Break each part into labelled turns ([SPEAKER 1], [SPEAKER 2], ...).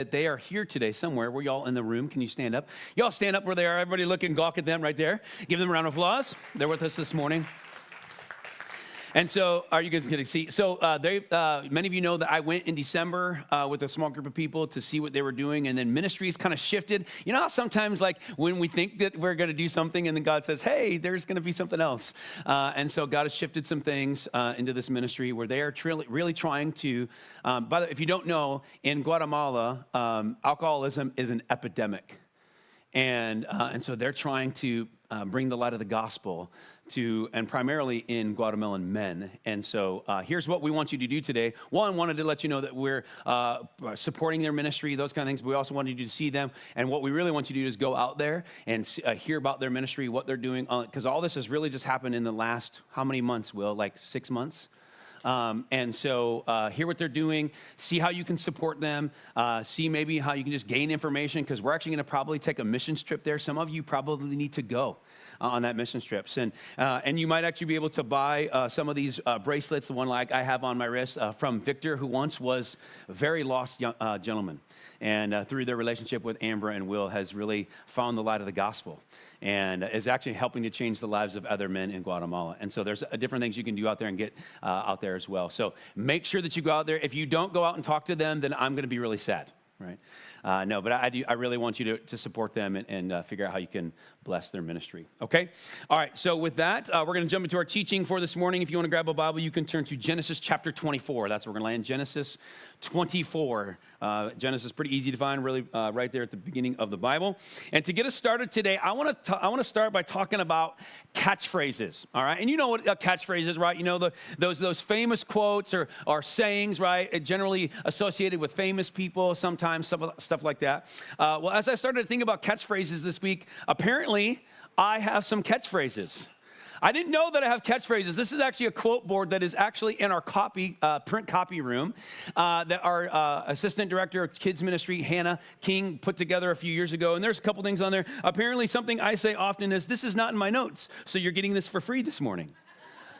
[SPEAKER 1] that they are here today somewhere. Were y'all in the room? Can you stand up? Y'all stand up where they are. Everybody look and gawk at them right there. Give them a round of applause. They're with us this morning. And so, are you guys getting to see? So, many of you know that I went in December with a small group of people to see what they were doing, and then ministries kind of shifted. You know how sometimes, like, when we think that we're going to do something, and then God says, hey, there's going to be something else. And so, God has shifted some things into this ministry where they are really trying to, by the way, if you don't know, in Guatemala, alcoholism is an epidemic. And so they're trying to bring the light of the gospel to, and primarily in Guatemalan men. And so here's what we want you to do today. One, wanted to let you know that we're supporting their ministry, those kind of things. But we also wanted you to see them. And what we really want you to do is go out there and hear about their ministry, what they're doing. Because all this has really just happened in the last, how many months, Will? Like 6 months? And so hear what they're doing, see how you can support them, see maybe how you can just gain information, because we're actually going to probably take a missions trip there. Some of you probably need to go on that mission trips. And you might actually be able to buy some of these bracelets, the one like I have on my wrist, from Victor, who once was a very lost young, gentleman. And through their relationship with Amber and Will has really found the light of the gospel and is actually helping to change the lives of other men in Guatemala. And so there's different things you can do out there and get out there as well. So make sure that you go out there. If you don't go out and talk to them, then I'm going to be really sad. Right? No, but I really want you to support them and figure out how you can bless their ministry. Okay? All right, so with that, we're going to jump into our teaching for this morning. If you want to grab a Bible, you can turn to Genesis chapter 24. That's where we're going to land, Genesis 24. Genesis, pretty easy to find, really right there at the beginning of the Bible. And to get us started today, I want to start by talking about catchphrases, all right? And you know what a catchphrase is, right? You know those famous quotes or sayings, right? Generally associated with famous people, sometimes stuff like that. Well, as I started to think about catchphrases this week, apparently I have some catchphrases. I didn't know that I have catchphrases. This is actually a quote board that is actually in our print copy room that our assistant director of kids ministry, Hannah King, put together a few years ago. And there's a couple things on there. Apparently something I say often is, this is not in my notes, so you're getting this for free this morning.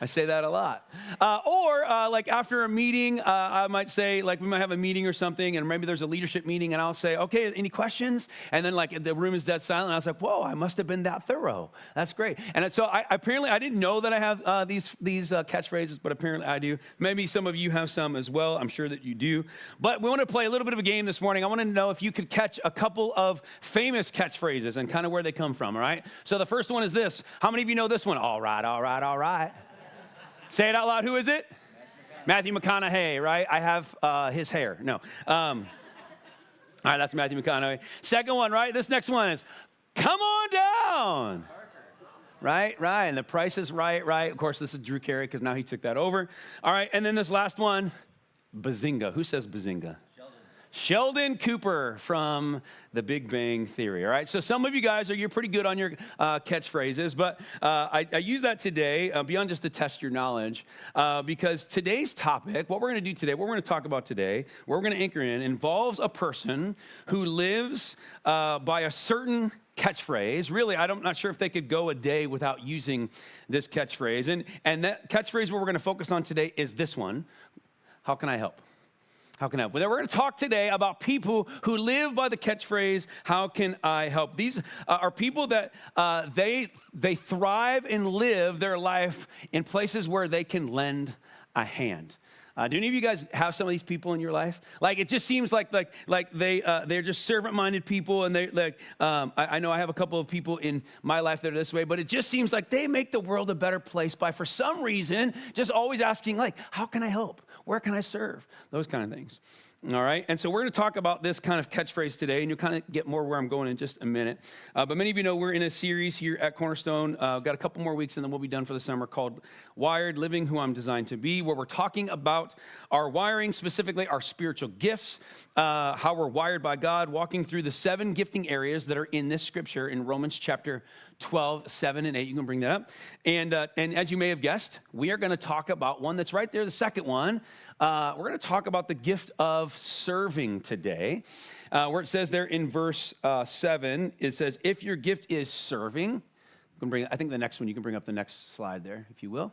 [SPEAKER 1] I say that a lot. Or like after a meeting, I might say, like we might have a meeting or something, and maybe there's a leadership meeting, and I'll say, okay, any questions? And then like the room is dead silent, and I was like, whoa, I must have been that thorough. That's great. And so apparently I didn't know that I have these catchphrases, but apparently I do. Maybe some of you have some as well. I'm sure that you do. But we want to play a little bit of a game this morning. I want to know if you could catch a couple of famous catchphrases and kind of where they come from, all right? So the first one is this. How many of you know this one? All right, all right, all right. Say it out loud. Who is it? Matthew McConaughey, right? I have his hair. No. All right, that's Matthew McConaughey. Second one, right? This next one is, come on down. Right. And the Price is Right. Of course, this is Drew Carey because now he took that over. All right, and then this last one, Bazinga. Who says Bazinga? Sheldon Cooper from The Big Bang Theory, all right? So some of you guys, you're pretty good on your catchphrases, but I use that today beyond just to test your knowledge because today's topic, what we're going to do today, what we're going to talk about today, what we're going to anchor in, involves a person who lives by a certain catchphrase. Really, I'm not sure if they could go a day without using this catchphrase. And that catchphrase what we're going to focus on today is this one. How can I help? How can I help? Well, we're going to talk today about people who live by the catchphrase, how can I help? These are people that they thrive and live their life in places where they can lend a hand. Do any of you guys have some of these people in your life? Like it just seems like they're just servant-minded people, and I know I have a couple of people in my life that are this way, but it just seems like they make the world a better place by, for some reason, just always asking like, how can I help? Where can I serve? Those kind of things. All right, and so we're going to talk about this kind of catchphrase today, and you'll kind of get more where I'm going in just a minute. But many of you know we're in a series here at Cornerstone. Got a couple more weeks, and then we'll be done for the summer, called Wired, Living Who I'm Designed to Be, where we're talking about our wiring, specifically our spiritual gifts, how we're wired by God, walking through the 7 gifting areas that are in this scripture in Romans chapter 12, 7, and 8. You can bring that up. And as you may have guessed, we are going to talk about one that's right there, the second one. We're going to talk about the gift of serving today, where it says there in verse 7, it says, if your gift is serving, I think the next one, you can bring up the next slide there, if you will.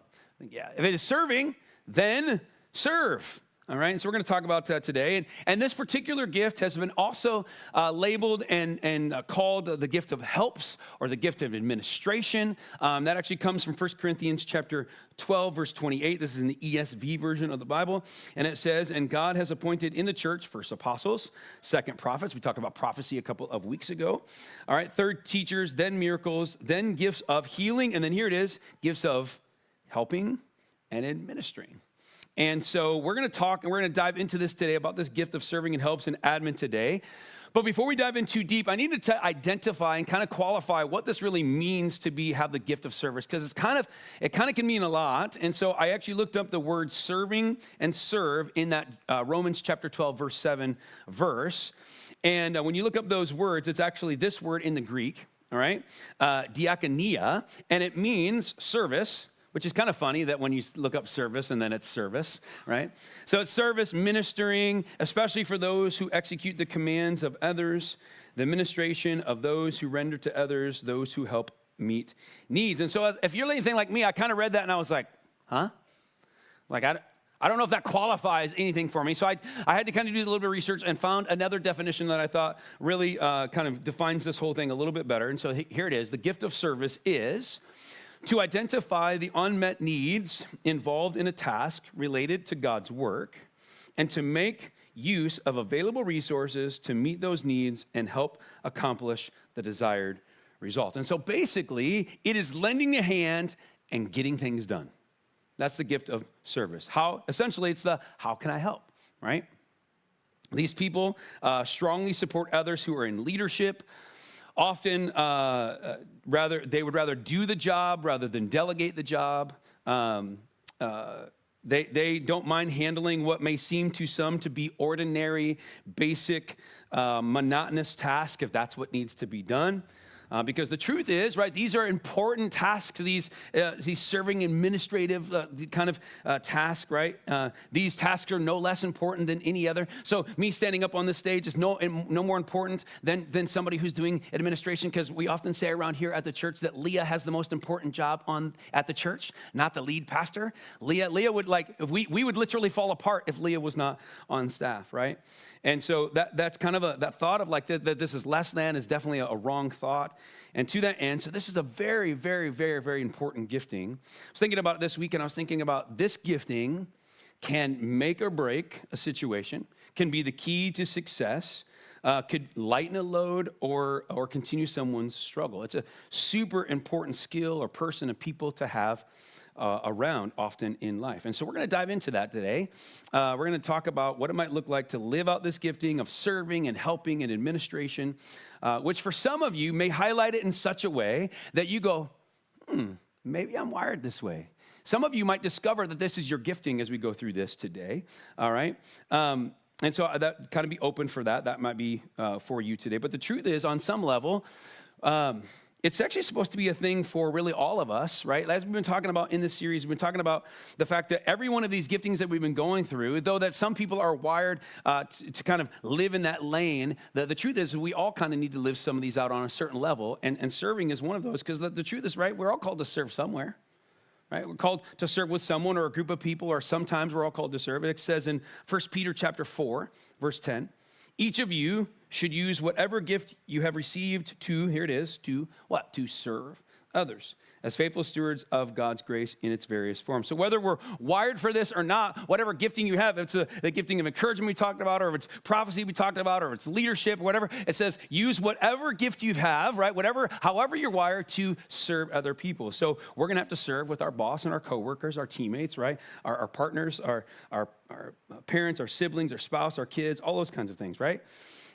[SPEAKER 1] Yeah, if it is serving, then serve. All right, and so we're going to talk about that today. And this particular gift has been also labeled and called the gift of helps or the gift of administration. That actually comes from 1 Corinthians chapter 12, verse 28. This is in the ESV version of the Bible. And it says, and God has appointed in the church first apostles, second prophets. We talked about prophecy a couple of weeks ago. All right, third teachers, then miracles, then gifts of healing. And then here it is, gifts of helping and administering. And so we're going to talk and we're going to dive into this today about this gift of serving and helps and admin today. But before we dive in too deep, I need to identify and kind of qualify what this really means to have the gift of service, because it kind of can mean a lot. And so I actually looked up the word serving and serve in that Romans chapter 12, verse 7 verse. And when you look up those words, it's actually this word in the Greek, all right, diakonia, and it means service, which is kind of funny that when you look up service and then it's service, right? So it's service, ministering, especially for those who execute the commands of others, the administration of those who render to others, those who help meet needs. And so if you're anything like me, I kind of read that and I was like, huh? Like, I don't know if that qualifies anything for me. So I had to kind of do a little bit of research and found another definition that I thought really kind of defines this whole thing a little bit better. And so here it is. The gift of service is to identify the unmet needs involved in a task related to God's work and to make use of available resources to meet those needs and help accomplish the desired result. And so basically, it is lending a hand and getting things done. That's the gift of service. Essentially, it's the how can I help, right? These people strongly support others who are in leadership. Often, they would rather do the job rather than delegate the job. They don't mind handling what may seem to some to be ordinary, basic, monotonous tasks if that's what needs to be done. Because the truth is, right, these are important tasks, these serving administrative kind of tasks, right? These tasks are no less important than any other. So me standing up on this stage is no more important than somebody who's doing administration, because we often say around here at the church that Leah has the most important job at the church, not the lead pastor. Leah would we would literally fall apart if Leah was not on staff, right? And so that's kind of that thought of that this is less than is definitely a wrong thought. And to that end, so this is a very, very, very, very important gifting. I was thinking about it this week, and I was thinking about this gifting can make or break a situation, can be the key to success, could lighten a load or continue someone's struggle. It's a super important skill or person of people to have around often in life. And so we're going to dive into that today. We're going to talk about what it might look like to live out this gifting of serving and helping and administration, which for some of you may highlight it in such a way that you go, maybe I'm wired this way. Some of you might discover that this is your gifting as we go through this today, all right? And so that kind of be open for that. That might be for you today. But the truth is, on some level, it's actually supposed to be a thing for really all of us, right? As we've been talking about in this series, we've been talking about the fact that every one of these giftings that we've been going through, though that some people are wired to kind of live in that lane, the truth is we all kind of need to live some of these out on a certain level, and serving is one of those, because the truth is, right, we're all called to serve somewhere, right? We're called to serve with someone or a group of people, or sometimes we're all called to serve. It says in 1 Peter chapter 4, verse 10, each of you should use whatever gift you have received to, here it is, to what? To serve others as faithful stewards of God's grace in its various forms. So whether we're wired for this or not, whatever gifting you have, if it's the gifting of encouragement we talked about, or if it's prophecy we talked about, or if it's leadership, whatever, it says use whatever gift you have, right? However you're wired to serve other people. So we're gonna have to serve with our boss and our coworkers, our teammates, right? Our partners, our parents, our siblings, our spouse, our kids, all those kinds of things, right?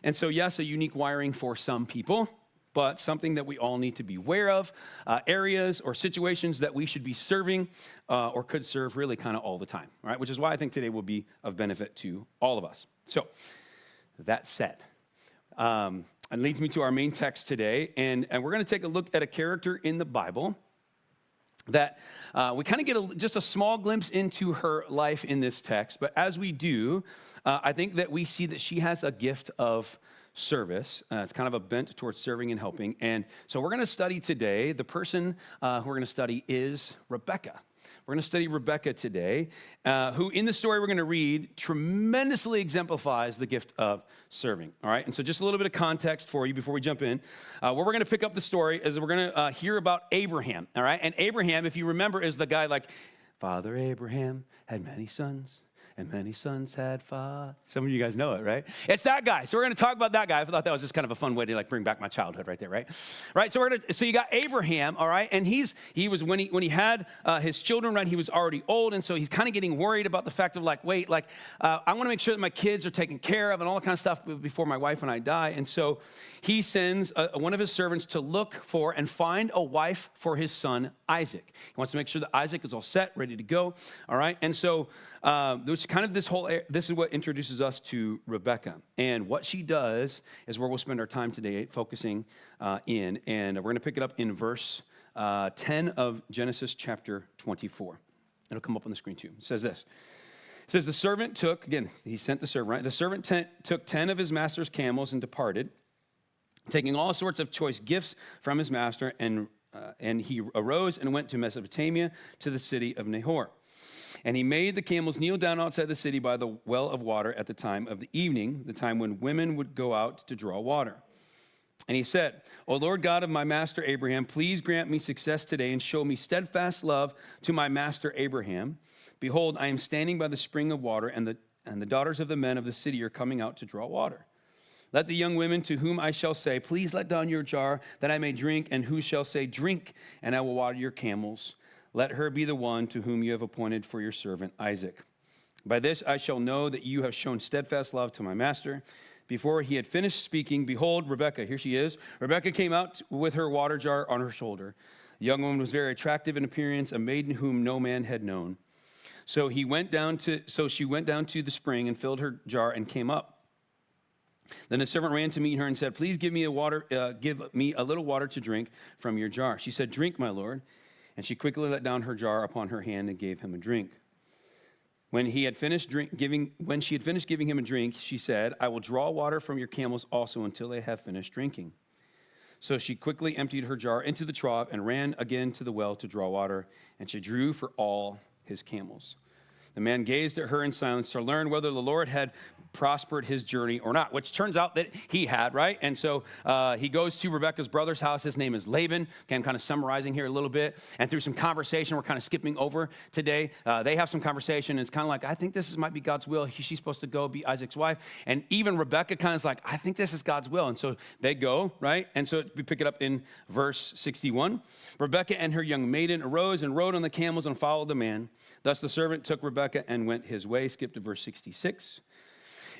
[SPEAKER 1] And so yes, a unique wiring for some people, but something that we all need to be aware of, areas or situations that we should be serving or could serve really kind of all the time, right? Which is why I think today will be of benefit to all of us. So that said, it leads me to our main text today, and we're going to take a look at a character in the Bible that we kind of get just a small glimpse into her life in this text. But as we do, I think that we see that she has a gift of service. It's kind of a bent towards serving and helping. And so we're going to study today, the person who we're going to study is Rebecca. We're going to study Rebecca today, who in the story we're going to read tremendously exemplifies the gift of serving, all right? And so just a little bit of context for you before we jump in. Where we're going to pick up the story is we're going to hear about Abraham, all right? And Abraham, if you remember, is the guy like, Father Abraham had many sons, and many sons had father. Some of you guys know it, right? It's that guy. So we're going to talk about that guy. I thought that was just kind of a fun way to like bring back my childhood right there, right? Right. So you got Abraham, all right, and he was when he had his children, right? He was already old, and so he's kind of getting worried about the fact of like, wait, like I want to make sure that my kids are taken care of and all that kind of stuff before my wife and I die, and so he sends one of his servants to look for and find a wife for his son Isaac. He wants to make sure that Isaac is all set, ready to go, all right, and so. There's kind of this is what introduces us to Rebecca. And what she does is where we'll spend our time today focusing in. And we're going to pick it up in verse 10 of Genesis chapter 24. It'll come up on the screen too. It says this. It says, the servant took, again, he sent the servant, right? The servant took 10 of his master's camels and departed, taking all sorts of choice gifts from his master. And he arose and went to Mesopotamia, to the city of Nahor. And he made the camels kneel down outside the city by the well of water at the time of the evening, the time when women would go out to draw water. And he said, O Lord God of my master Abraham, please grant me success today and show me steadfast love to my master Abraham. Behold, I am standing by the spring of water, and the daughters of the men of the city are coming out to draw water. Let the young women to whom I shall say, please let down your jar that I may drink, and who shall say, drink, and I will water your camels. Let her be the one to whom you have appointed for your servant Isaac. By this I shall know that you have shown steadfast love to my master. Before he had finished speaking, behold, Rebekah, here she is. Rebekah came out with her water jar on her shoulder. The young woman was very attractive in appearance, a maiden whom no man had known. So she went down to the spring and filled her jar and came up. Then the servant ran to meet her and said, please give me a little water to drink from your jar. She said, drink, my lord. And she quickly let down her jar upon her hand and gave him a drink. When she had finished giving him a drink, she said, I will draw water from your camels also until they have finished drinking. So she quickly emptied her jar into the trough and ran again to the well to draw water, and she drew for all his camels. The man gazed at her in silence to learn whether the Lord had prospered his journey or not, which turns out that he had, right? And so he goes to Rebekah's brother's house. His name is Laban. Okay, I'm kind of summarizing here a little bit. And through some conversation, we're kind of skipping over today. They have some conversation, and it's kind of like, I think this might be God's will. She's supposed to go be Isaac's wife. And even Rebekah kind of is like, I think this is God's will. And so they go, right? And so we pick it up in verse 61. Rebekah and her young maiden arose and rode on the camels and followed the man. Thus the servant took Rebekah and went his way. Skip to verse 66.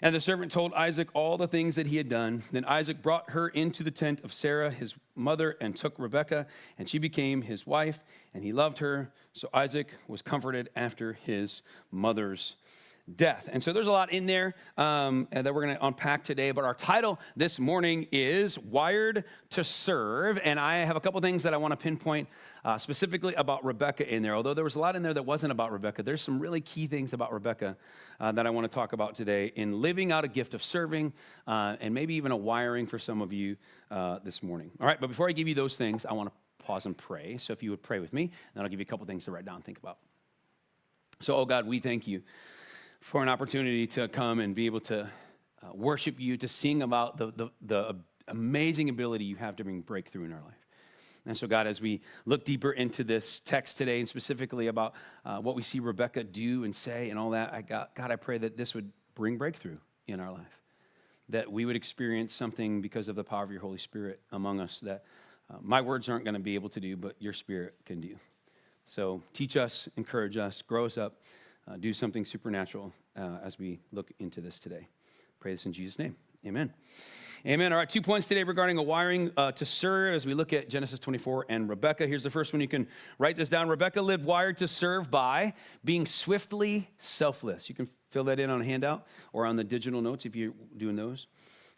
[SPEAKER 1] And the servant told Isaac all the things that he had done. Then Isaac brought her into the tent of Sarah, his mother, and took Rebekah, and she became his wife, and he loved her. So Isaac was comforted after his mother's death. And so there's a lot in there that we're going to unpack today, but our title this morning is Wired to Serve, and I have a couple things that I want to pinpoint specifically about Rebekah in there. Although there was a lot in there that wasn't about Rebekah, there's some really key things about Rebekah that I want to talk about today in living out a gift of serving and maybe even a wiring for some of you this morning. All right, but before I give you those things, I want to pause and pray. So if you would pray with me, then I'll give you a couple things to write down and think about. So, oh God, we thank you for an opportunity to come and be able to worship you, to sing about the amazing ability you have to bring breakthrough in our life. And so, God, as we look deeper into this text today, and specifically about what we see Rebekah do and say and all that, God, I pray that this would bring breakthrough in our life, that we would experience something because of the power of your Holy Spirit among us that my words aren't going to be able to do, but your Spirit can do. So teach us, encourage us, grow us up, do something supernatural as we look into this today. Pray this in Jesus' name. Amen. Amen. All right, 2 points today regarding a wiring to serve as we look at Genesis 24 and Rebekah. Here's the first one. You can write this down. Rebekah lived wired to serve by being swiftly selfless. You can fill that in on a handout or on the digital notes if you're doing those.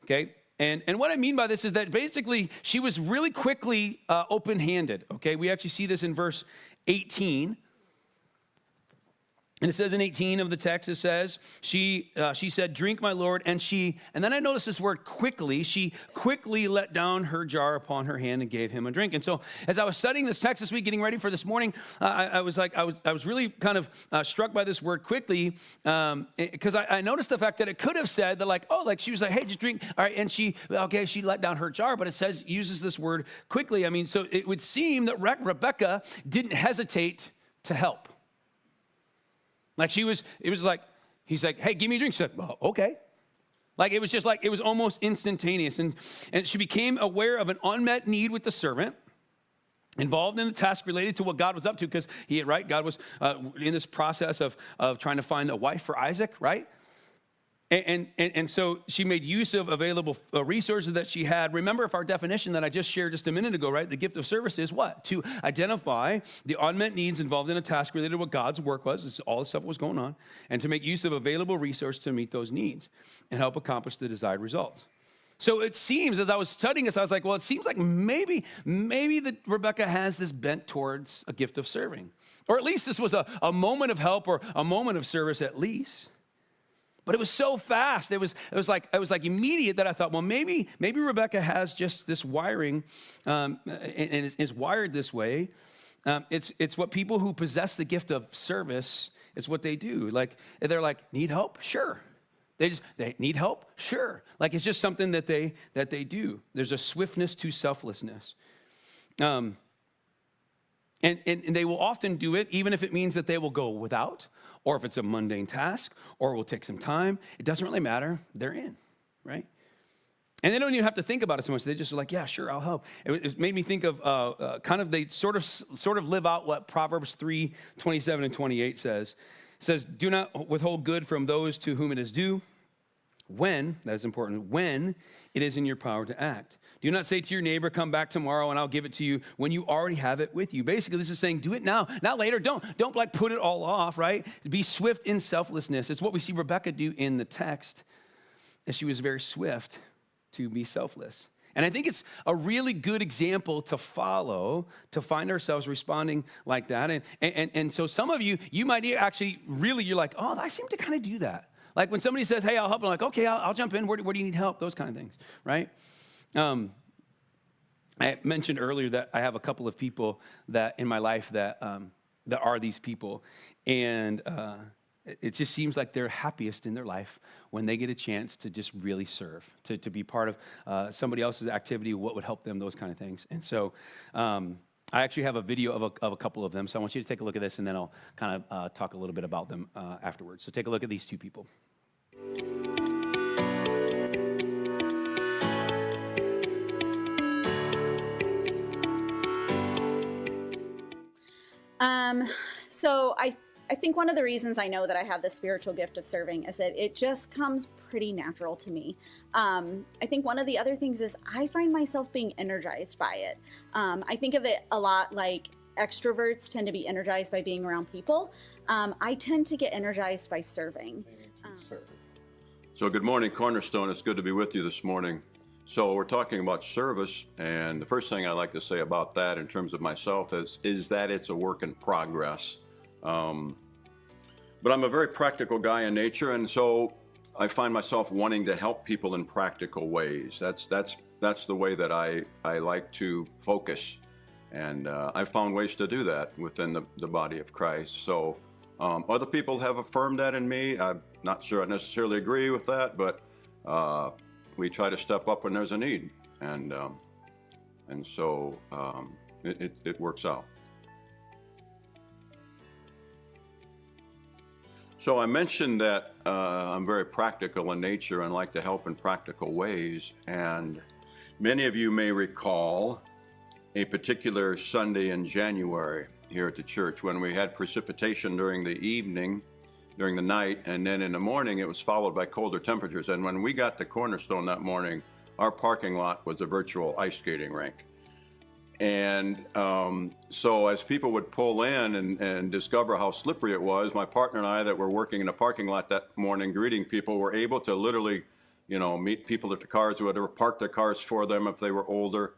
[SPEAKER 1] Okay. And what I mean by this is that basically she was really quickly open-handed. Okay. We actually see this in verse 18. And it says in 18 of the text, it says, she said, drink, my Lord. And then I noticed this word quickly. She quickly let down her jar upon her hand and gave him a drink. And so as I was studying this text this week, getting ready for this morning, I was really kind of struck by this word quickly, because I noticed the fact that it could have said that she was like, hey, just drink. All right. And she let down her jar, but it uses this word quickly. I mean, so it would seem that Rebecca didn't hesitate to help. He's like, hey, give me a drink. She said, oh, okay. It was almost instantaneous. And she became aware of an unmet need with the servant, involved in the task related to what God was up to, because God was in this process of trying to find a wife for Isaac, right? And so she made use of available resources that she had. Remember, if our definition that I just shared just a minute ago, right? The gift of service is what? To identify the unmet needs involved in a task related to what God's work was. It's all the stuff that was going on. And to make use of available resources to meet those needs and help accomplish the desired results. So it seems, as I was studying this, I was like, well, it seems like maybe that Rebecca has this bent towards a gift of serving. Or at least this was a moment of help or a moment of service at least. But it was so fast. It was like immediate that I thought, well, maybe Rebecca has just this wiring, and is wired this way. It's what people who possess the gift of service. It's what they do. They're like, need help? Sure. They need help? Sure. It's just something that they do. There's a swiftness to selflessness. And they will often do it, even if it means that they will go without, or if it's a mundane task, or will take some time. It doesn't really matter. They're in, right? And they don't even have to think about it so much. They just are like, yeah, sure, I'll help. It made me think of they sort of live out what Proverbs 3:27 and 28 says. It says, do not withhold good from those to whom it is due, when, that is important, when it is in your power to act. Do not say to your neighbor, come back tomorrow and I'll give it to you, when you already have it with you. Basically, this is saying, do it now, not later. Don't put it all off, right? Be swift in selflessness. It's what we see Rebecca do in the text, that she was very swift to be selfless. And I think it's a really good example to follow, to find ourselves responding like that. And so some of you might actually really, you're like, oh, I seem to kind of do that. When somebody says, hey, I'll help, I'm like, okay, I'll jump in. Where do you need help? Those kind of things, right? I mentioned earlier that I have a couple of people that in my life that are these people. And it just seems like they're happiest in their life when they get a chance to just really serve, to be part of somebody else's activity, what would help them, those kind of things. And so I actually have a video of a couple of them. So I want you to take a look at this, and then I'll kind of talk a little bit about them afterwards. So take a look at these two people.
[SPEAKER 2] So I think one of the reasons I know that I have the spiritual gift of serving is that it just comes pretty natural to me. I think one of the other things is I find myself being energized by it. I think of it a lot like extroverts tend to be energized by being around people. I tend to get energized by serving.
[SPEAKER 3] So good morning, Cornerstone. It's good to be with you this morning. So we're talking about service, and the first thing I like to say about that in terms of myself is that it's a work in progress. But I'm a very practical guy in nature, and so I find myself wanting to help people in practical ways. That's the way that I like to focus, and I've found ways to do that within the body of Christ. So other people have affirmed that in me. I'm not sure I necessarily agree with that, but we try to step up when there's a need, and so it works out. So I mentioned that I'm very practical in nature and like to help in practical ways, and many of you may recall a particular Sunday in January here at the church when we had precipitation during the evening, during the night, and then in the morning it was followed by colder temperatures. And when we got to Cornerstone that morning, our parking lot was a virtual ice skating rink. And so as people would pull in and discover how slippery it was, my partner and I that were working in the parking lot that morning greeting people were able to literally, meet people at the cars, who would park their cars for them if they were older,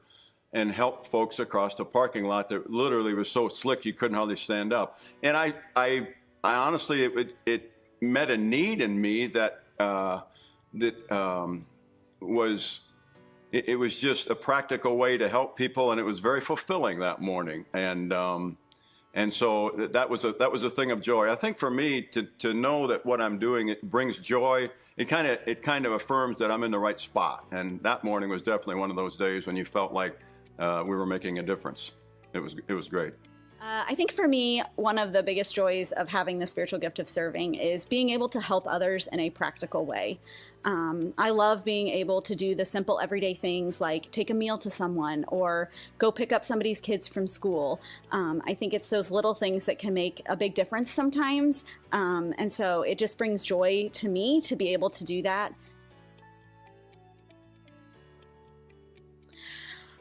[SPEAKER 3] and help folks across the parking lot that literally was so slick you couldn't hardly stand up. And I honestly, it met a need in me that was, it was just a practical way to help people, and it was very fulfilling that morning. And so that was a thing of joy. I think for me to know that what I'm doing, it brings joy. It kind of affirms that I'm in the right spot. And that morning was definitely one of those days when you felt like we were making a difference. It was great.
[SPEAKER 2] I think for me, one of the biggest joys of having the spiritual gift of serving is being able to help others in a practical way. I love being able to do the simple everyday things like take a meal to someone or go pick up somebody's kids from school. I think it's those little things that can make a big difference sometimes. And so it just brings joy to me to be able to do that.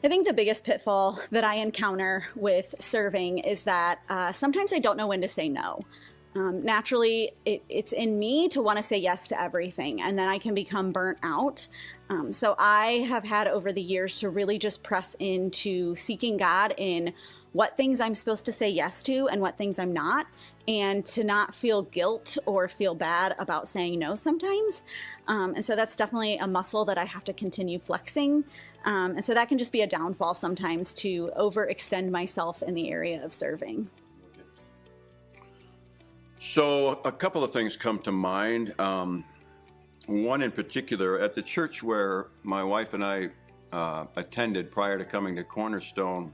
[SPEAKER 2] I think the biggest pitfall that I encounter with serving is that sometimes I don't know when to say no. Naturally, it's in me to want to say yes to everything, and then I can become burnt out. So I have had over the years to really just press into seeking God in what things I'm supposed to say yes to and what things I'm not, and to not feel guilt or feel bad about saying no sometimes. And so that's definitely a muscle that I have to continue flexing. And so that can just be a downfall sometimes to overextend myself in the area of serving.
[SPEAKER 3] So a couple of things come to mind. One in particular, at the church where my wife and I attended prior to coming to Cornerstone,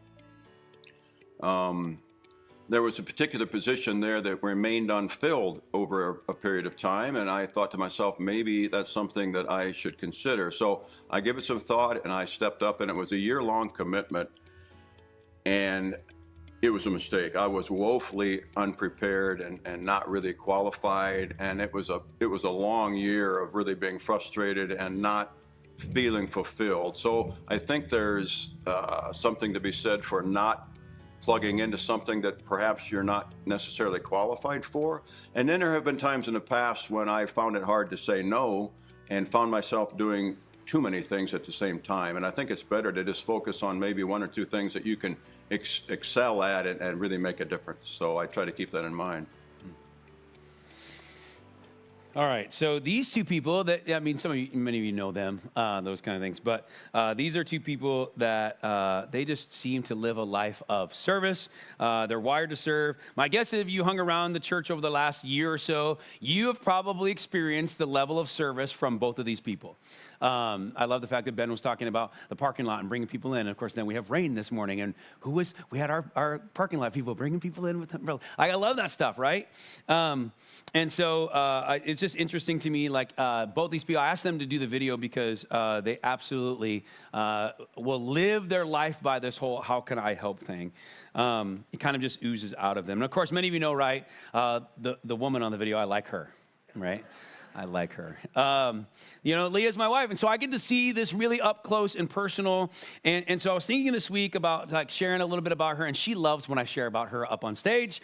[SPEAKER 3] there was a particular position there that remained unfilled over a period of time, and I thought to myself, maybe that's something that I should consider. So I gave it some thought, and I stepped up, and it was a year-long commitment, and it was a mistake. I was woefully unprepared and not really qualified, and it was a long year of really being frustrated and not feeling fulfilled. So I think there's something to be said for not plugging into something that perhaps you're not necessarily qualified for. And then there have been times in the past when I found it hard to say no and found myself doing too many things at the same time. And I think it's better to just focus on maybe one or two things that you can excel at and really make a difference. So I try to keep that in mind.
[SPEAKER 1] All right, so these two people that, I mean, many of you know them, those kind of things, but these are two people that they just seem to live a life of service. They're wired to serve. My guess is if you hung around the church over the last year or so, you have probably experienced the level of service from both of these people. I love the fact that Ben was talking about the parking lot and bringing people in. And of course, then we have rain this morning, and we had our parking lot people bringing people in with umbrellas. I love that stuff, right? And so it's just interesting to me, like both these people, I asked them to do the video because they absolutely will live their life by this whole how can I help thing. It kind of just oozes out of them. And of course, many of you know, right, the woman on the video, I like her, right? I like her. Leah's my wife, and so I get to see this really up close and personal. And so I was thinking this week about like sharing a little bit about her, and she loves when I share about her up on stage.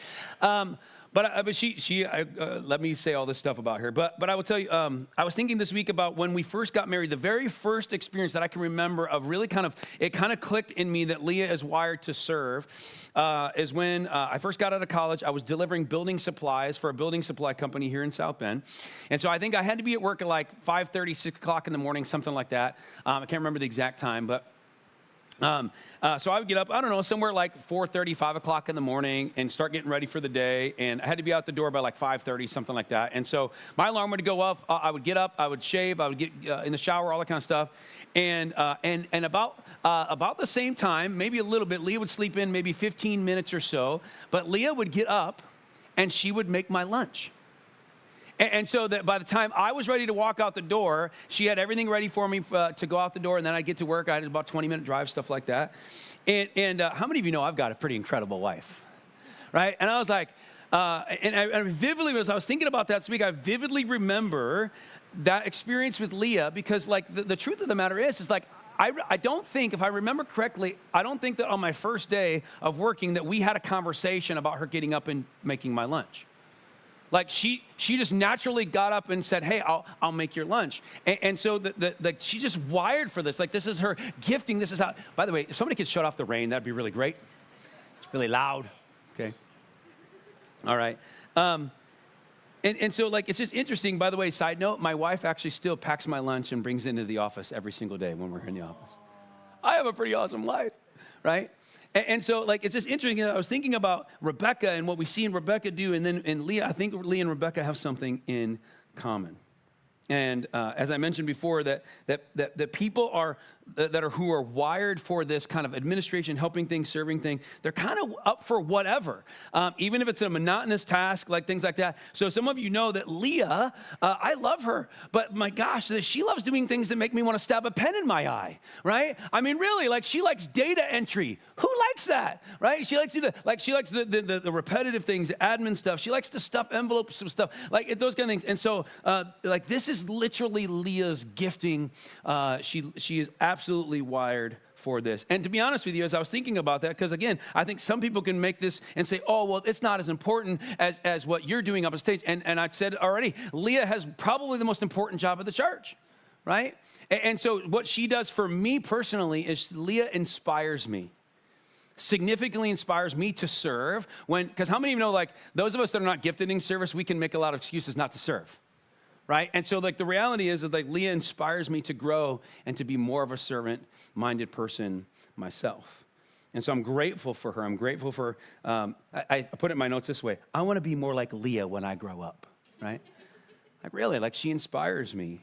[SPEAKER 1] But she let me say all this stuff about her. But I will tell you, I was thinking this week about when we first got married. The very first experience that I can remember of really kind of clicked in me that Leah is wired to serve is when I first got out of college. I was delivering building supplies for a building supply company here in South Bend. And so I think I had to be at work at like 5:30, 6 o'clock in the morning, something like that. I can't remember the exact time, but so I would get up, I don't know, somewhere like 4:30, 5 o'clock in the morning and start getting ready for the day. And I had to be out the door by like 5:30, something like that. And so my alarm would go off. I would get up, I would shave, I would get in the shower, all that kind of stuff. And about the same time, maybe a little bit, Leah would sleep in maybe 15 minutes or so. But Leah would get up and she would make my lunch. And so that by the time I was ready to walk out the door, she had everything ready for me to go out the door, and then I'd get to work. I had about 20-minute drive, stuff like that. And how many of you know I've got a pretty incredible wife, right? And I was like, I vividly, as I was thinking about that this week, I vividly remember that experience with Leah because, like, the truth of the matter is like, I don't think, if I remember correctly, I don't think that on my first day of working that we had a conversation about her getting up and making my lunch. Like she just naturally got up and said, "Hey, I'll make your lunch," and so she's just wired for this. Like this is her gifting. This is how. By the way, if somebody could shut off the rain, that'd be really great. It's really loud. Okay. All right. And so, like, it's just interesting. By the way, side note, my wife actually still packs my lunch and brings it into the office every single day when we're in the office. I have a pretty awesome wife, right? And so, like, it's just interesting. I was thinking about Rebecca and what we see in Rebecca do, and then in Leah. I think Leah and Rebecca have something in common. And as I mentioned before, that people who are wired for this kind of administration, helping things, serving thing, they're kind of up for whatever, even if it's a monotonous task, like things like that. So some of you know that Leah, I love her, but my gosh, she loves doing things that make me want to stab a pen in my eye, right? I mean, really, like she likes data entry. Who likes that, right? She likes the repetitive things, the admin stuff. She likes to stuff envelopes and stuff, like those kind of things. And so, like, this is literally Leah's gifting. She is absolutely wired for this. And to be honest with you, as I was thinking about that, because again, I think some people can make this and say, oh, well, it's not as important as what you're doing up on stage. And I said already, Leah has probably the most important job at the church, right? And so what she does for me personally is Leah inspires me. Significantly inspires me to serve because how many of you know, like, those of us that are not gifted in service, we can make a lot of excuses not to serve. Right? And so, like, the reality is that, like, Leah inspires me to grow and to be more of a servant-minded person myself. And so I'm grateful for her. I'm grateful for, I put it in my notes this way. I want to be more like Leah when I grow up, right? Like, really, like, she inspires me.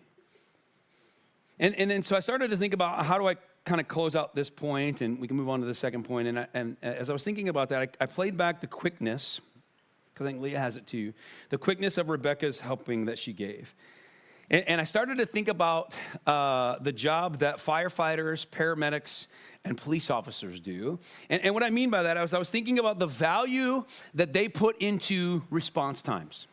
[SPEAKER 1] And then so I started to think about how do I kind of close out this point, and we can move on to the second point. And as I was thinking about that, I played back the quickness, because I think Leah has it too, the quickness of Rebecca's helping that she gave. And I started to think about the job that firefighters, paramedics, and police officers do. And what I mean by that, I was thinking about the value that they put into response times.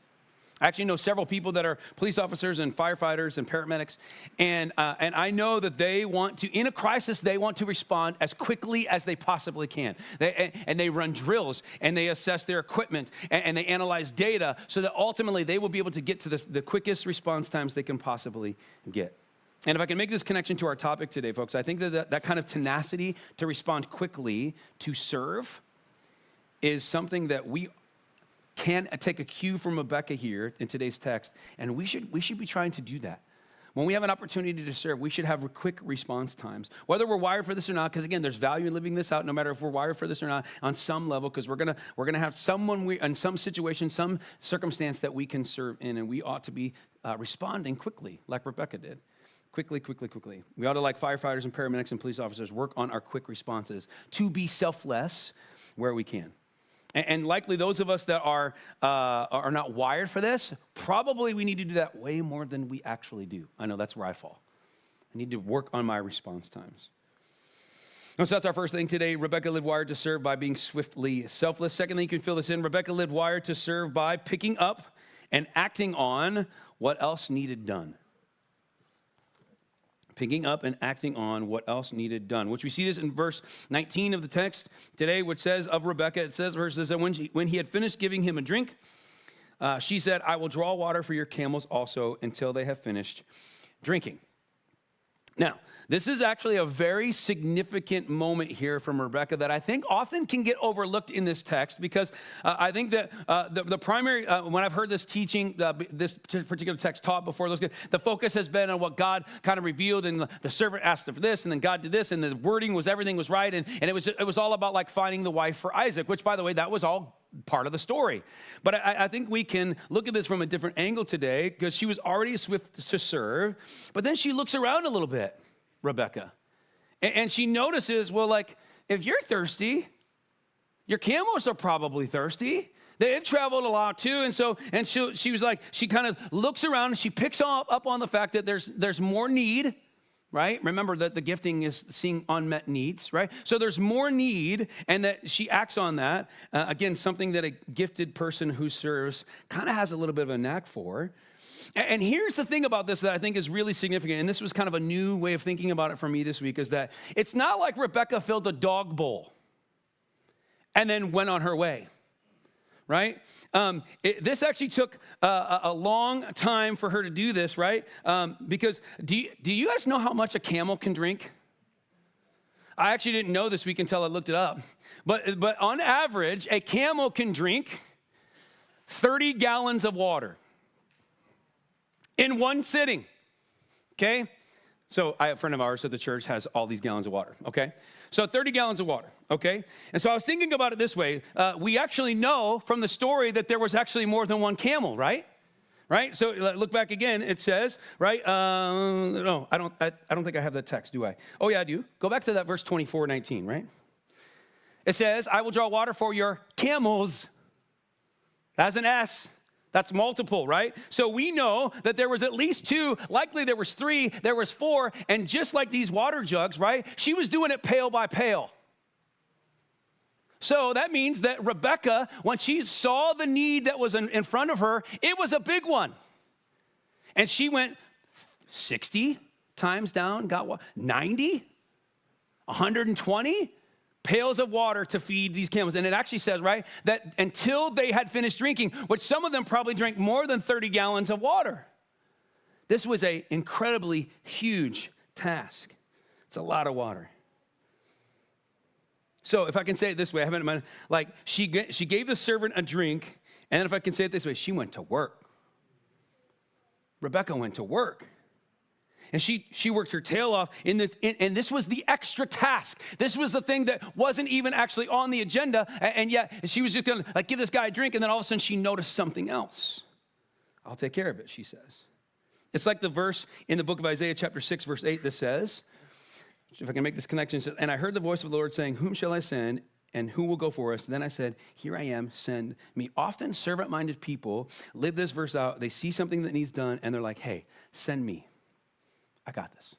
[SPEAKER 1] I actually know several people that are police officers and firefighters and paramedics, and I know that they want to, in a crisis, they want to respond as quickly as they possibly can. They run drills, and they assess their equipment, and they analyze data so that ultimately they will be able to get to the quickest response times they can possibly get. And if I can make this connection to our topic today, folks, I think that kind of tenacity to respond quickly to serve is something that we can take a cue from Rebecca here in today's text, and we should be trying to do that. When we have an opportunity to serve, we should have quick response times, whether we're wired for this or not, because again, there's value in living this out, no matter if we're wired for this or not, on some level, because we're gonna have someone in some situation, some circumstance that we can serve in, and we ought to be responding quickly, like Rebecca did. Quickly. We ought to, like firefighters and paramedics and police officers, work on our quick responses to be selfless where we can. And likely those of us that are not wired for this, probably we need to do that way more than we actually do. I know that's where I fall. I need to work on my response times. So that's our first thing today. Rebecca lived wired to serve by being swiftly selfless. Secondly, you can fill this in. Rebecca lived wired to serve by picking up and acting on what else needed done. Picking up and acting on what else needed done, which we see this in verse 19 of the text today, which says of Rebecca, it says, that when he had finished giving him a drink, she said, I will draw water for your camels also until they have finished drinking. Now, this is actually a very significant moment here from Rebecca that I think often can get overlooked in this text, because I think that the primary, when I've heard this teaching, this particular text taught before, the focus has been on what God kind of revealed, and the servant asked for this, and then God did this, and the wording was, everything was right, and it was all about like finding the wife for Isaac, which, by the way, that was all part of the story. But I think we can look at this from a different angle today, because she was already swift to serve, but then she looks around a little bit, Rebecca, and she notices, well, like, if you're thirsty, your camels are probably thirsty. They've traveled a lot too, and she was like, she kind of looks around and she picks up on the fact that there's more need. Right? Remember that the gifting is seeing unmet needs, right? So there's more need, and that she acts on that. Again, something that a gifted person who serves kind of has a little bit of a knack for. And here's the thing about this that I think is really significant, and this was kind of a new way of thinking about it for me this week, is that it's not like Rebecca filled a dog bowl and then went on her way. Right? This actually took a long time for her to do this, right? Because do you guys know how much a camel can drink? I actually didn't know this week until I looked it up. But on average, a camel can drink 30 gallons of water. in one sitting, okay? So I have a friend of ours at the church has all these gallons of water, okay? So 30 gallons of water, okay? And so I was thinking about it this way. We actually know from the story that there was actually more than one camel, right? Right? So look back again. It says, right? No, I don't think I have that text, do I? Oh, yeah, I do. Go back to that verse 24:19, right? It says, I will draw water for your camels. That's an S. That's multiple, right? So we know that there was at least 2, likely there was 3, there was 4, and just like these water jugs, right? She was doing it pail by pail. So that means that Rebecca, when she saw the need that was in front of her, it was a big one. And she went 60 times down, got what? 90? 120? Pails of water to feed these camels. And it actually says, right, that until they had finished drinking, which some of them probably drank more than 30 gallons of water. This was an incredibly huge task. It's a lot of water. So if I can say it this way, I haven't in mind, like she gave the servant a drink, and then if I can say it this way, she went to work. Rebecca went to work. And she worked her tail off, and this was the extra task. This was the thing that wasn't even actually on the agenda, and yet she was just gonna like give this guy a drink, and then all of a sudden she noticed something else. I'll take care of it, she says. It's like the verse in the book of Isaiah chapter 6, verse 8 that says, if I can make this connection, it says, and I heard the voice of the Lord saying, whom shall I send, and who will go for us? Then I said, here I am, send me. Often servant-minded people live this verse out. They see something that needs done, and they're like, hey, send me. I got this.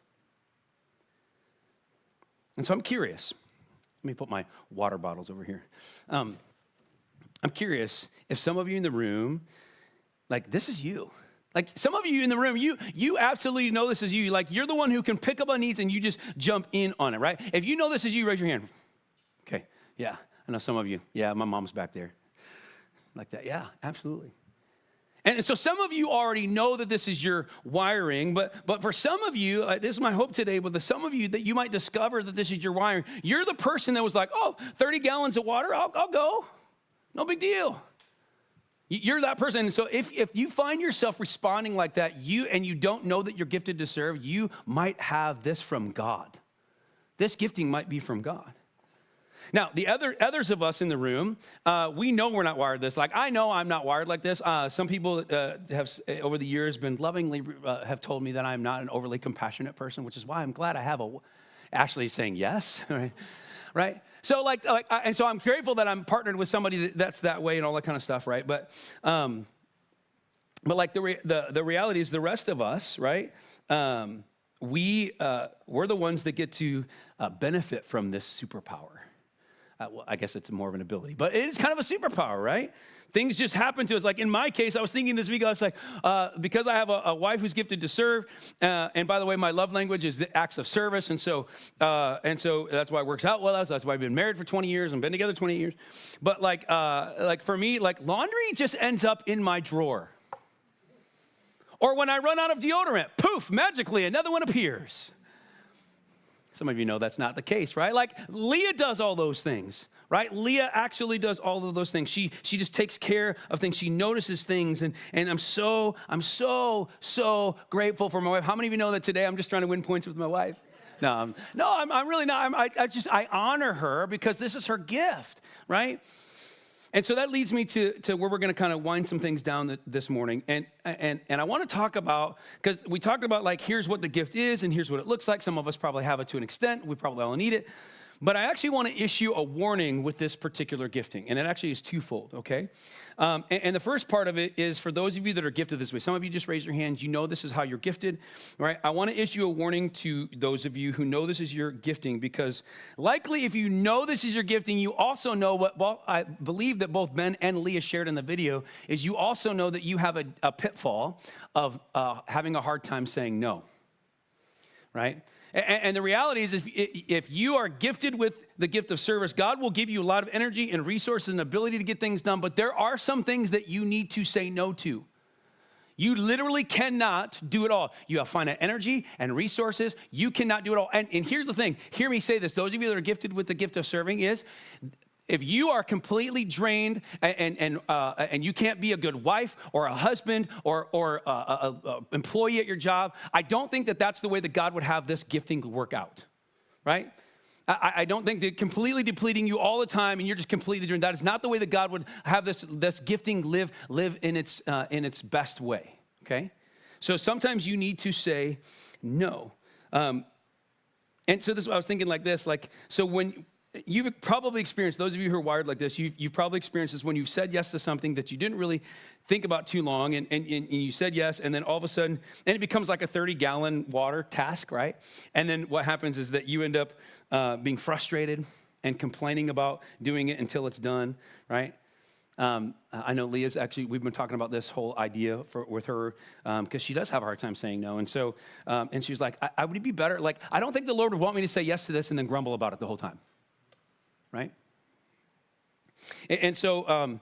[SPEAKER 1] And so I'm curious. Let me put my water bottles over here. I'm curious if some of you in the room, like this is you. Like some of you in the room, you absolutely know this is you. Like you're the one who can pick up on needs and you just jump in on it, right? If you know this is you, raise your hand. Okay, yeah, I know some of you. Yeah, my mom's back there. Like that, yeah, absolutely. And so some of you already know that this is your wiring, but for some of you, this is my hope today, but some of you that you might discover that this is your wiring. You're the person that was like, oh, 30 gallons of water, I'll go. No big deal. You're that person. And so if you find yourself responding like that, you don't know that you're gifted to serve, you might have this from God. This gifting might be from God. Now, the others of us in the room, we know we're not wired this. Like, I know I'm not wired like this. Some people have, over the years, been lovingly have told me that I'm not an overly compassionate person, which is why I'm glad I have Ashley saying yes, right? So, and so I'm grateful that I'm partnered with somebody that's that way and all that kind of stuff, right? But like the reality is, the rest of us, right? We're the ones that get to benefit from this superpower. Well, I guess it's more of an ability, but it is kind of a superpower, right? Things just happen to us. Like in my case, I was thinking this week, I was like, because I have a wife who's gifted to serve, and by the way, my love language is the acts of service, and so that's why it works out well. That's why I've been married for 20 years and been together 20 years. But like for me, like laundry just ends up in my drawer. Or when I run out of deodorant, poof, magically another one appears. Some of you know that's not the case, right? Like Leah does all those things, right? Leah actually does all of those things. She just takes care of things. She notices things, and I'm so grateful for my wife. How many of you know that today I'm just trying to win points with my wife? No, I'm really not. I honor her because this is her gift, right? And so that leads me to where we're going to kind of wind some things down this morning. And I want to talk about, because we talked about like, here's what the gift is and here's what it looks like. Some of us probably have it to an extent. We probably all need it. But I actually want to issue a warning with this particular gifting. And it actually is twofold, okay? And the first part of it is for those of you that are gifted this way. Some of you just raise your hands. You know this is how you're gifted, right? I want to issue a warning to those of you who know this is your gifting, because likely if you know this is your gifting, you also know what I believe that both Ben and Leah shared in the video, is you also know that you have a pitfall of having a hard time saying no, right? And the reality is, if you are gifted with the gift of service, God will give you a lot of energy and resources and ability to get things done, but there are some things that you need to say no to. You literally cannot do it all. You have finite energy and resources. You cannot do it all. And here's the thing. Hear me say this. Those of you that are gifted with the gift of serving is, If you are completely drained and you can't be a good wife or a husband or a employee at your job, I don't think that that's the way that God would have this gifting work out, right? I don't think that completely depleting you all the time and you're just completely drained. That is not the way that God would have this gifting live in its best way, okay? So sometimes you need to say no. And so this, I was thinking like this, so when you've probably experienced, those of you who are wired like this, you've probably experienced this when you've said yes to something that you didn't really think about too long, and you said yes, and then all of a sudden, and it becomes like a 30-gallon water task, right? And then what happens is that you end up being frustrated and complaining about doing it until it's done, right? I know Leah's actually, we've been talking about this whole idea with her because she does have a hard time saying no. And so, and she was like, I would be better. Like, I don't think the Lord would want me to say yes to this and then grumble about it the whole time, right? And so,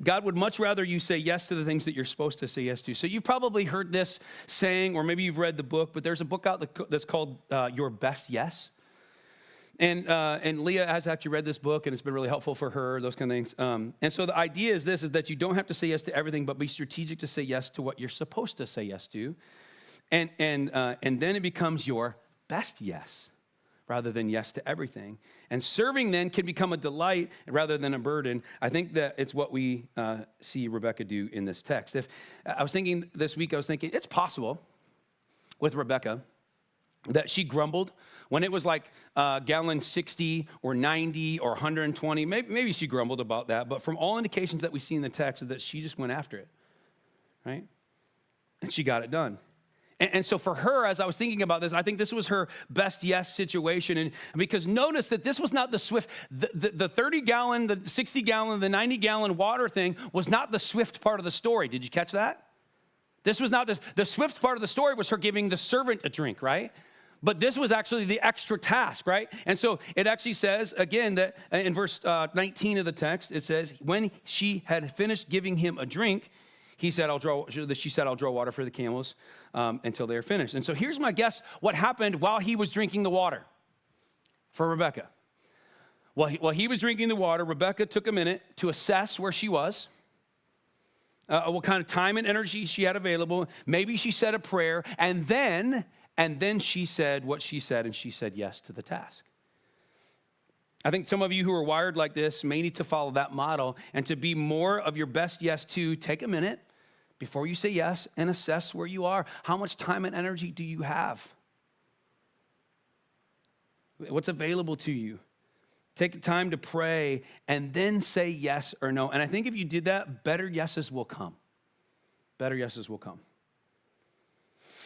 [SPEAKER 1] God would much rather you say yes to the things that you're supposed to say yes to. So you've probably heard this saying, or maybe you've read the book, but there's a book out that's called Your Best Yes. And Leah has actually read this book, and it's been really helpful for her, those kind of things. And so the idea is this, is that you don't have to say yes to everything, but be strategic to say yes to what you're supposed to say yes to. And then it becomes your best yes, rather than yes to everything. And serving then can become a delight rather than a burden. I think that it's what we see Rebecca do in this text. If I was thinking this week, it's possible with Rebecca that she grumbled when it was like gallon 60 or 90 or 120. Maybe she grumbled about that, but from all indications that we see in the text is that she just went after it, right? And she got it done. And so for her, as I was thinking about this, I think this was her best yes situation. And because notice that this was not the swift, the 30-gallon, the 60-gallon, the 90-gallon water thing was not the swift part of the story. Did you catch that? This was not the swift part of the story was her giving the servant a drink, right? But this was actually the extra task, right? And so it actually says, again, that in verse 19 of the text, it says, when she had finished giving him a drink, she said, I'll draw water for the camels until they are finished. And so here's my guess what happened while he was drinking the water for Rebecca. While he was drinking the water, Rebecca took a minute to assess where she was, what kind of time and energy she had available. Maybe she said a prayer, and then she said what she said, and she said yes to the task. I think some of you who are wired like this may need to follow that model, and to be more of your best yes to, take a minute before you say yes and assess where you are. How much time and energy do you have? What's available to you? Take the time to pray and then say yes or no. And I think if you did that, better yeses will come. Better yeses will come.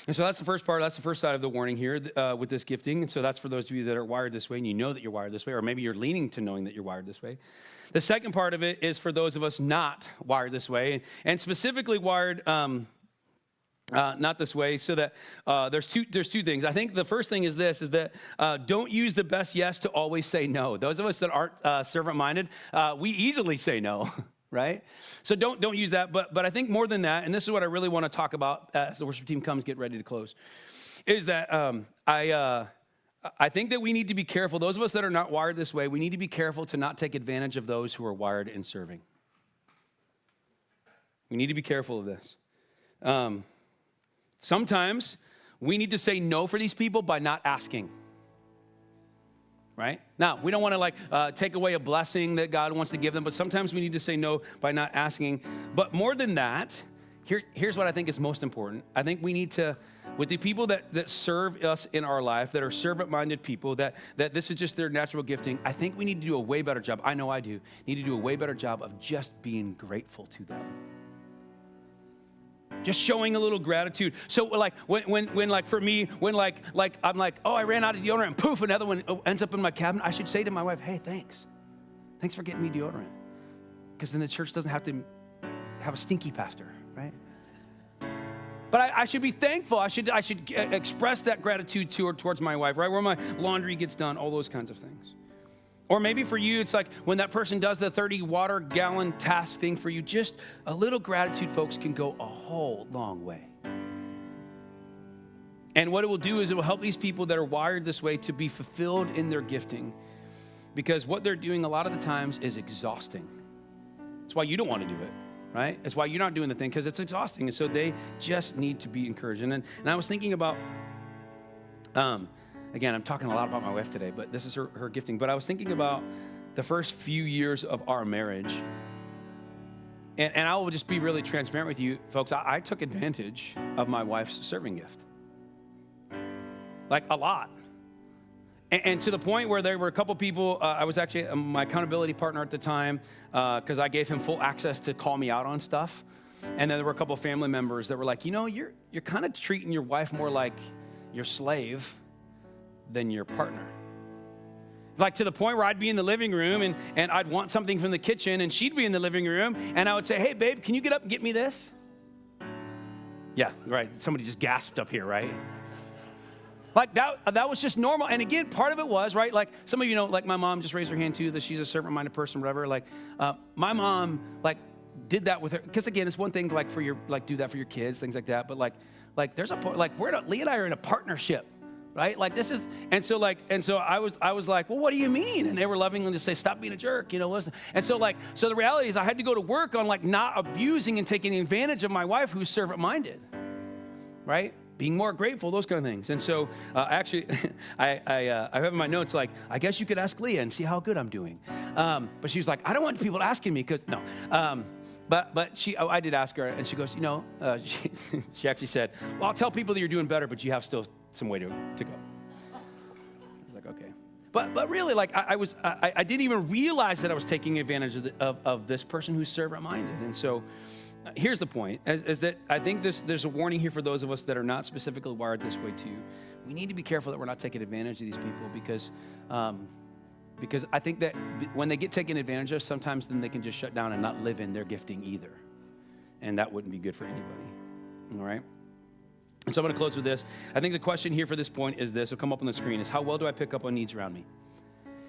[SPEAKER 1] And so that's the first part. That's the first side of the warning here with this gifting. And so that's for those of you that are wired this way and you know that you're wired this way, or maybe you're leaning to knowing that you're wired this way. The second part of it is for those of us not wired this way, and specifically wired not this way, so that there's two things. I think the first thing is this, is that don't use the best yes to always say no. Those of us that aren't servant-minded, we easily say no. Right? So don't use that. But I think more than that, and this is what I really want to talk about as the worship team comes, get ready to close, is that I think that we need to be careful. Those of us that are not wired this way, we need to be careful to not take advantage of those who are wired in serving. We need to be careful of this. Sometimes we need to say no for these people by not asking. Right? Now, we don't want to take away a blessing that God wants to give them, but sometimes we need to say no by not asking. But more than that, here's what I think is most important. I think we need to, with the people that serve us in our life, that are servant-minded people, that this is just their natural gifting, I think we need to do a way better job. I know I do. Need to do a way better job of just being grateful to them. Just showing a little gratitude. So when for me, when I'm like, oh, I ran out of deodorant, and poof, another one ends up in my cabinet, I should say to my wife, hey, thanks. Thanks for getting me deodorant. Because then the church doesn't have to have a stinky pastor, right? But I should be thankful. I should express that gratitude towards my wife, right? Where my laundry gets done, all those kinds of things. Or maybe for you, it's like when that person does the 30 water gallon task thing for you, just a little gratitude, folks, can go a whole long way. And what it will do is it will help these people that are wired this way to be fulfilled in their gifting. because what they're doing a lot of the times is exhausting. That's why you don't want to do it, right? That's why you're not doing the thing, because it's exhausting. And so they just need to be encouraged. And I was thinking about, again, I'm talking a lot about my wife today, but this is her gifting. But I was thinking about the first few years of our marriage. And I will just be really transparent with you, folks. I took advantage of my wife's serving gift. Like a lot. And to the point where there were a couple people, I was actually my accountability partner at the time, because I gave him full access to call me out on stuff. And then there were a couple family members that were like, you're kind of treating your wife more like your slave than your partner. Like to the point where I'd be in the living room and I'd want something from the kitchen and she'd be in the living room and I would say, hey, babe, can you get up and get me this? Yeah, right. Somebody just gasped up here, right? Like that was just normal. And again, part of it was, right, like some of you know, like my mom just raised her hand too, that she's a servant-minded person, whatever. Like my mom, like, did that with her. Because again, it's one thing like for your, like do that for your kids, things like that. But like there's a point, like Leah and I are in a partnership, right? Like this is, and so I was like, well, what do you mean? And they were lovingly to say, stop being a jerk, listen. And so so the reality is I had to go to work on like not abusing and taking advantage of my wife who's servant-minded, right? Being more grateful, those kind of things. And so actually, I have in my notes, like, I guess you could ask Leah and see how good I'm doing. But she was like, I don't want people asking me because, no. But I did ask her, and she goes, she actually said, well, I'll tell people that you're doing better, but you have still some way to go. I was like, okay. But really, like, I didn't even realize that I was taking advantage of this person who's servant-minded. And so here's the point, is that I think there's a warning here for those of us that are not specifically wired this way too. We need to be careful that we're not taking advantage of these people because I think that when they get taken advantage of, sometimes then they can just shut down and not live in their gifting either. And that wouldn't be good for anybody, all right? And so I'm gonna close with this. I think the question here for this point is this, it'll come up on the screen, is how well do I pick up on needs around me?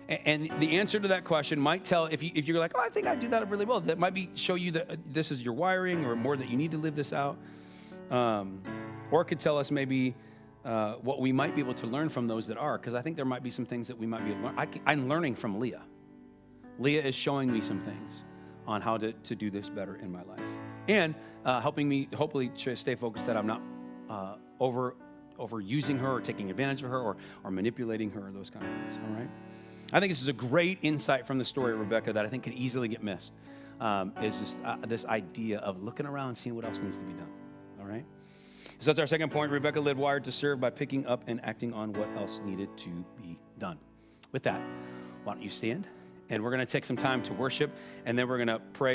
[SPEAKER 1] And the answer to that question might tell, if you're like, oh, I think I do that really well, that might show you that this is your wiring or more that you need to live this out. Or it could tell us maybe what we might be able to learn from those that are, because I think there might be some things that we might be able to learn. I'm learning from Leah. Leah is showing me some things on how to do this better in my life. And helping me, hopefully, to stay focused that I'm not overusing her or taking advantage of her or manipulating her or those kind of things, all right? I think this is a great insight from the story of Rebecca that I think can easily get missed, is just this idea of looking around and seeing what else needs to be done, all right? So that's our second point. Rebecca lived wired to serve by picking up and acting on what else needed to be done. With that, why don't you stand? And we're going to take some time to worship, and then we're going to pray.